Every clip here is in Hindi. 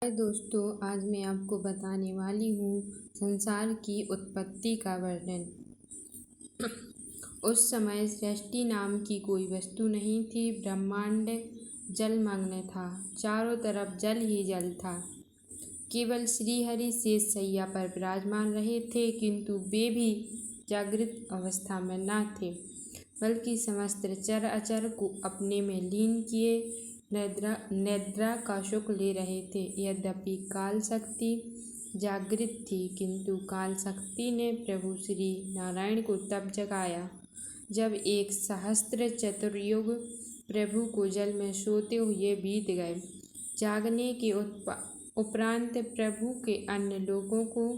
हाय दोस्तों, आज मैं आपको बताने वाली हूँ संसार की उत्पत्ति का वर्णन। उस समय सृष्टि नाम की कोई वस्तु नहीं थी। ब्रह्मांड जलमग्न था। चारों तरफ जल ही जल था। केवल श्रीहरि शेष शैया पर विराजमान रहे थे, किंतु वे भी जागृत अवस्था में न थे, बल्कि समस्त चर अचर को अपने में लीन किए निद्रा का सुख ले रहे थे। यद्यपि काल शक्ति जागृत थी, किंतु काल शक्ति ने प्रभु श्री नारायण को तब जगाया जब 1 सहस्त्र चतुर्युग प्रभु को जल में सोते हुए बीत गए। जागने के उपरांत प्रभु के अन्य लोगों को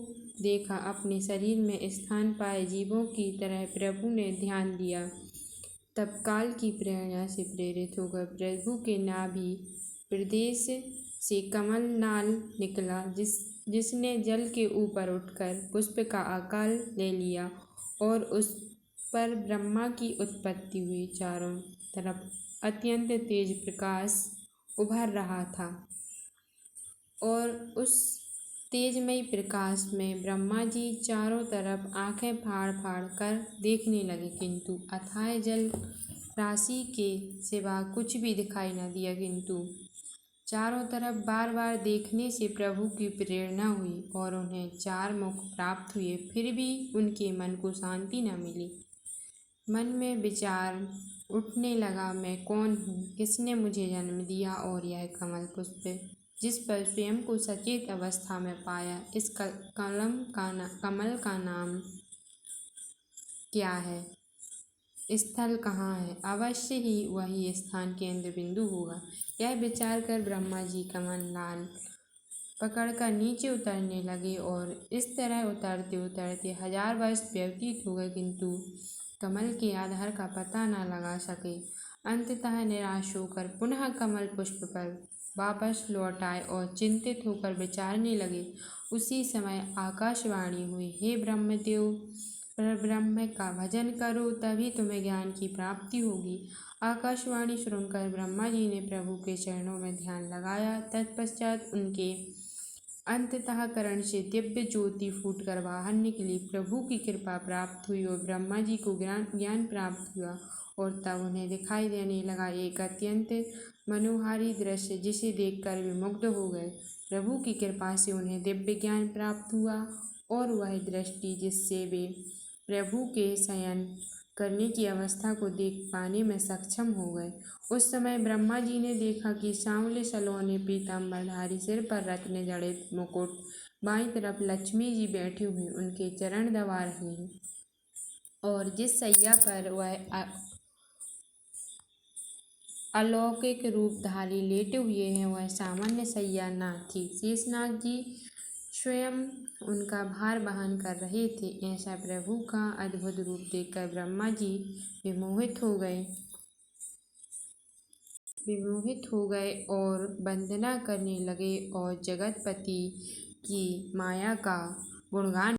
देखा। अपने शरीर में स्थान पाए जीवों की तरह प्रभु ने ध्यान दिया। तब काल की प्रेरणा से प्रेरित होकर प्रभु के नाभि प्रदेश से कमल नाल निकला, जिसने जल के ऊपर उठकर पुष्प का आकार ले लिया और उस पर ब्रह्मा की उत्पत्ति हुई। चारों तरफ अत्यंत तेज प्रकाश उभर रहा था और उस तेजमयी प्रकाश में ब्रह्मा जी चारों तरफ आंखें फाड़ फाड़ कर देखने लगे, किंतु अथाह जल राशि के सिवा कुछ भी दिखाई न दिया। किंतु चारों तरफ बार बार देखने से प्रभु की प्रेरणा हुई और उन्हें 4 मुख प्राप्त हुए, फिर भी उनके मन को शांति न मिली। मन में विचार उठने लगा, मैं कौन हूँ, किसने मुझे जन्म दिया, और यह कमल पुष्प जिस पर स्वयं को सचेत अवस्था में पाया, इस कमल का नाम क्या है, स्थल कहाँ है? अवश्य ही वही स्थान केंद्र बिंदु होगा। यह विचार कर ब्रह्मा जी कमल नाल पकड़कर नीचे उतरने लगे और इस तरह उतरते उतरते 1000 वर्ष व्यतीत हो गए, किंतु कमल के आधार का पता न लगा सके। अंततः निराश होकर पुनः कमल पुष्प पर वापस लौट आए और चिंतित होकर विचारने लगे। उसी समय आकाशवाणी हुई, हे ब्रह्मदेव, परब्रह्म का भजन करो, तभी तुम्हें ज्ञान की प्राप्ति होगी। आकाशवाणी सुनकर ब्रह्मा जी ने प्रभु के चरणों में ध्यान लगाया। तत्पश्चात उनके अंतःकरण से दिव्य ज्योति फूटकर बाहर निकली। प्रभु की कृपा प्राप्त हुई और ब्रह्मा जी को ज्ञान प्राप्त हुआ और तब उन्हें दिखाई देने लगा एक अत्यंत मनोहारी दृश्य, जिसे देखकर वे मुग्ध हो गए। प्रभु की कृपा से उन्हें दिव्य ज्ञान प्राप्त हुआ और वह दृष्टि जिससे वे प्रभु के शयन करने की अवस्था को देख पाने में सक्षम हो गए। उस समय ब्रह्मा जी ने देखा कि सांवले सलोने पीताम्बरधारी, सिर पर रत्न जड़ित मुकुट, बाईं तरफ लक्ष्मी जी बैठी हुई उनके चरण दबा रही हैं, और जिस सैया पर वह अलौकिक रूपधारी लेटे हुए हैं वह सामान्य सैया न थी। शेषनाग जी स्वयं उनका भार वहन कर रहे थे। ऐसा प्रभु का अद्भुत रूप देखकर ब्रह्मा जी विमोहित हो गए और वंदना करने लगे और जगतपति की माया का गुणगान